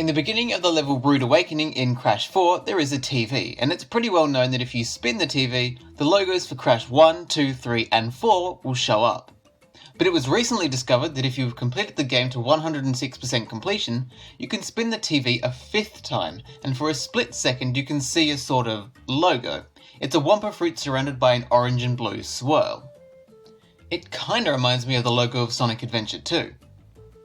In the beginning of the level Rude Awakening in Crash 4, there is a TV, and it's pretty well known that if you spin the TV, the logos for Crash 1, 2, 3, and 4 will show up. But it was recently discovered that if you've completed the game to 106% completion, you can spin the TV a 5th time, and for a split second you can see a sort of logo. It's a Wumpa fruit surrounded by an orange and blue swirl. It kinda reminds me of the logo of Sonic Adventure 2.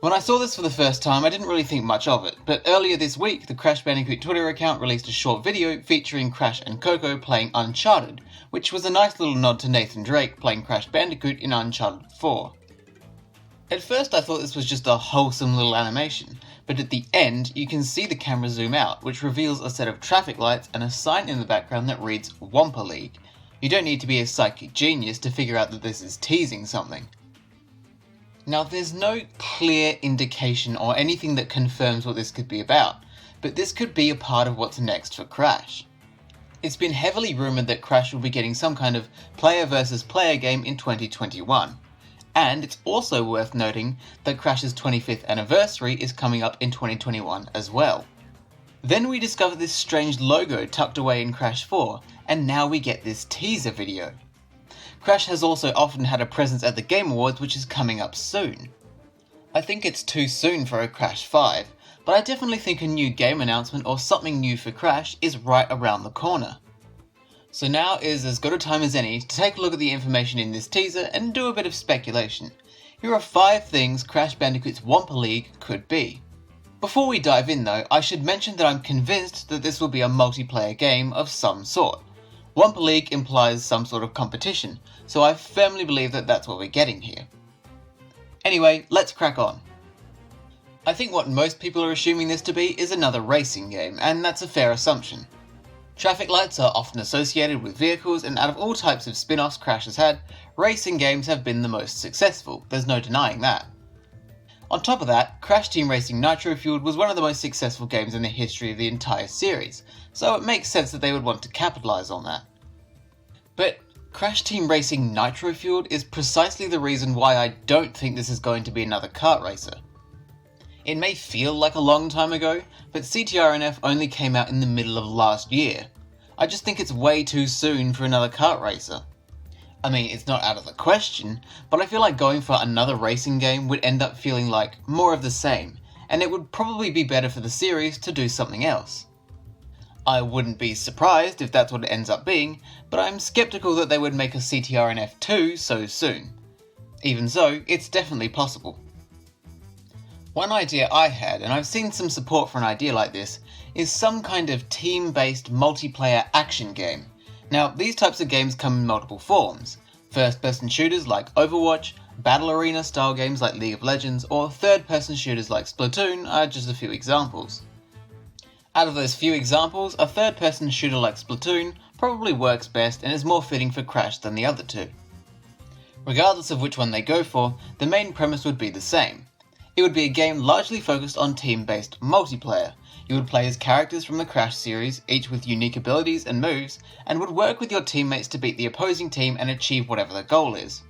When I saw this for the first time, I didn't really think much of it, but earlier this week, the Crash Bandicoot Twitter account released a short video featuring Crash and Coco playing Uncharted, which was a nice little nod to Nathan Drake playing Crash Bandicoot in Uncharted 4. At first I thought this was just a wholesome little animation, but at the end you can see the camera zoom out, which reveals a set of traffic lights and a sign in the background that reads Wumpa League. You don't need to be a psychic genius to figure out that this is teasing something. Now, there's no clear indication or anything that confirms what this could be about, but this could be a part of what's next for Crash. It's been heavily rumoured that Crash will be getting some kind of player versus player game in 2021, and it's also worth noting that Crash's 25th anniversary is coming up in 2021 as well. Then we discover this strange logo tucked away in Crash 4, and now we get this teaser video. Crash has also often had a presence at the Game Awards, which is coming up soon. I think it's too soon for a Crash 5, but I definitely think a new game announcement or something new for Crash is right around the corner. So now is as good a time as any to take a look at the information in this teaser and do a bit of speculation. Here are 5 things Crash Bandicoot's Wumpa League could be. Before we dive in though, I should mention that I'm convinced that this will be a multiplayer game of some sort. Wumpa League implies some sort of competition, so I firmly believe that that's what we're getting here. Anyway, let's crack on. I think what most people are assuming this to be is another racing game, and that's a fair assumption. Traffic lights are often associated with vehicles, and out of all types of spin-offs Crash has had, racing games have been the most successful, there's no denying that. On top of that, Crash Team Racing Nitro Fueled was one of the most successful games in the history of the entire series, so it makes sense that they would want to capitalise on that. But Crash Team Racing Nitro Fueled is precisely the reason why I don't think this is going to be another kart racer. It may feel like a long time ago, but CTRNF only came out in the middle of last year. I just think it's way too soon for another kart racer. I mean, it's not out of the question, but I feel like going for another racing game would end up feeling like more of the same, and it would probably be better for the series to do something else. I wouldn't be surprised if that's what it ends up being, but I'm skeptical that they would make a CTRNF 2 so soon. Even so, it's definitely possible. One idea I had, and I've seen some support for an idea like this, is some kind of team-based multiplayer action game. Now, these types of games come in multiple forms. First-person shooters like Overwatch, battle arena style games like League of Legends, or third-person shooters like Splatoon are just a few examples. Out of those few examples, a third-person shooter like Splatoon probably works best and is more fitting for Crash than the other two. Regardless of which one they go for, the main premise would be the same. It would be a game largely focused on team-based multiplayer. You would play as characters from the Crash series, each with unique abilities and moves, and would work with your teammates to beat the opposing team and achieve whatever the goal is.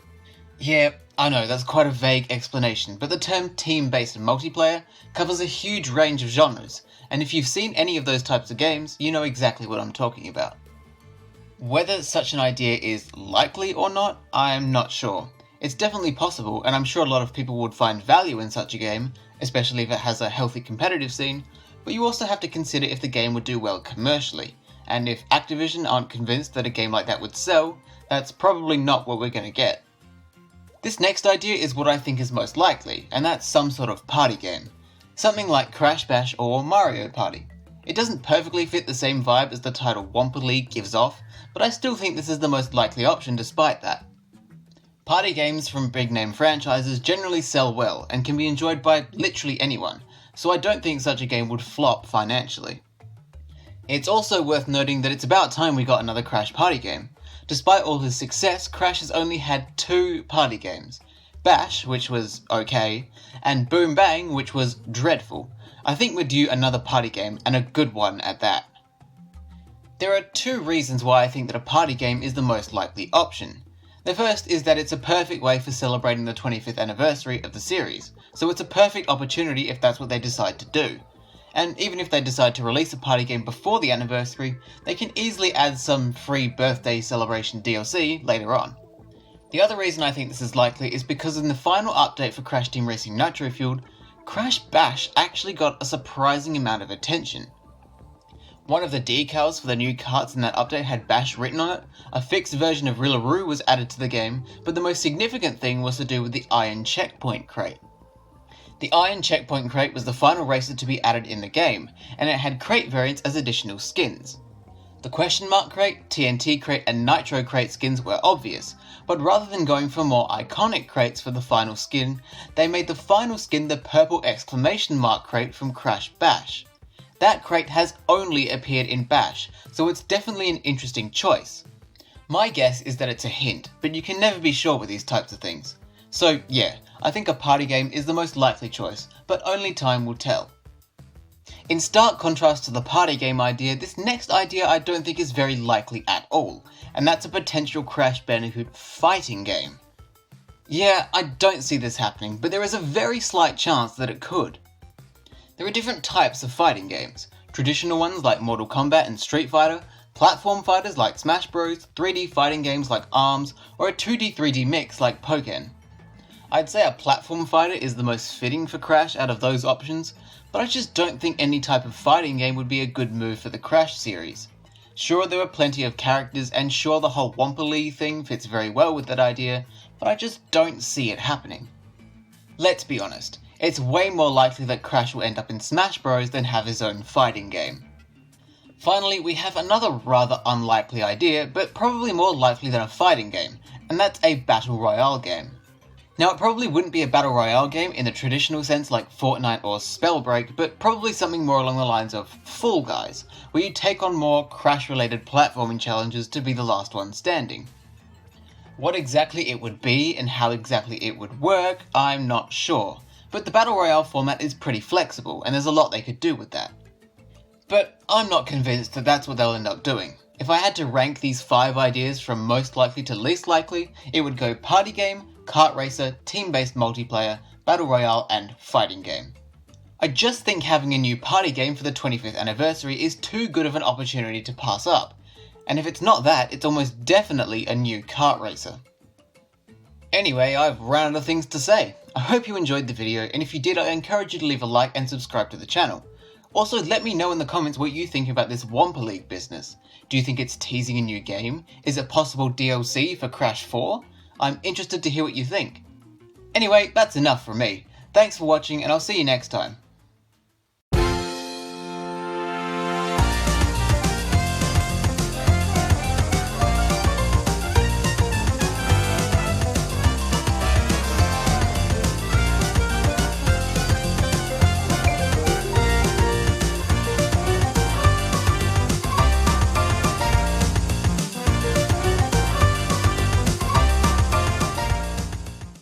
Yeah, I know that's quite a vague explanation, but the term team-based multiplayer covers a huge range of genres, and if you've seen any of those types of games, you know exactly what I'm talking about. Whether such an idea is likely or not, I'm not sure. It's definitely possible, and I'm sure a lot of people would find value in such a game, especially if it has a healthy competitive scene, but you also have to consider if the game would do well commercially, and if Activision aren't convinced that a game like that would sell, that's probably not what we're going to get. This next idea is what I think is most likely, and that's some sort of party game. Something like Crash Bash or Mario Party. It doesn't perfectly fit the same vibe as the title Wumpa League gives off, but I still think this is the most likely option despite that. Party games from big-name franchises generally sell well and can be enjoyed by literally anyone, so I don't think such a game would flop financially. It's also worth noting that it's about time we got another Crash party game. Despite all his success, Crash has only had 2 party games. Bash, which was okay, and Boom Bang, which was dreadful. I think we're due another party game, and a good one at that. There are 2 reasons why I think that a party game is the most likely option. The first is that it's a perfect way for celebrating the 25th anniversary of the series, so it's a perfect opportunity if that's what they decide to do. and even if they decide to release a party game before the anniversary, they can easily add some free birthday celebration DLC later on. The other reason I think this is likely is because in the final update for Crash Team Racing Nitro Fueled, Crash Bash actually got a surprising amount of attention. One of the decals for the new carts in that update had Bash written on it, a fixed version of Rillaroo was added to the game, but the most significant thing was to do with the Iron Checkpoint crate. The Iron Checkpoint crate was the final racer to be added in the game, and it had crate variants as additional skins. The Question Mark crate, TNT crate and Nitro crate skins were obvious, but rather than going for more iconic crates for the final skin, they made the final skin the purple exclamation mark crate from Crash Bash. That crate has only appeared in Bash, so it's definitely an interesting choice. My guess is that it's a hint, but you can never be sure with these types of things. So yeah, I think a party game is the most likely choice, but only time will tell. In stark contrast to the party game idea, this next idea I don't think is very likely at all, and that's a potential Crash Bandicoot fighting game. Yeah, I don't see this happening, but there is a very slight chance that it could. There are different types of fighting games, traditional ones like Mortal Kombat and Street Fighter, platform fighters like Smash Bros, 3D fighting games like ARMS, or a 2D-3D mix like Pokken. I'd say a platform fighter is the most fitting for Crash out of those options, but I just don't think any type of fighting game would be a good move for the Crash series. Sure, there are plenty of characters, and sure the whole Wumpa League thing fits very well with that idea, but I just don't see it happening. Let's be honest. It's way more likely that Crash will end up in Smash Bros than have his own fighting game. Finally, we have another rather unlikely idea, but probably more likely than a fighting game, and that's a Battle Royale game. Now, it probably wouldn't be a Battle Royale game in the traditional sense like Fortnite or Spellbreak, but probably something more along the lines of Fall Guys, where you take on more Crash-related platforming challenges to be the last one standing. What exactly it would be and how exactly it would work, I'm not sure. But the Battle Royale format is pretty flexible, and there's a lot they could do with that. But I'm not convinced that that's what they'll end up doing. If I had to rank these 5 ideas from most likely to least likely, it would go party game, kart racer, team-based multiplayer, battle royale, and fighting game. I just think having a new party game for the 25th anniversary is too good of an opportunity to pass up, and if it's not that, it's almost definitely a new kart racer. Anyway, I've run out of things to say. I hope you enjoyed the video, and if you did, I encourage you to leave a like and subscribe to the channel. Also, let me know in the comments what you think about this Wumpa League business. Do you think it's teasing a new game? Is it possible DLC for Crash 4? I'm interested to hear what you think. Anyway, that's enough from me. Thanks for watching, and I'll see you next time.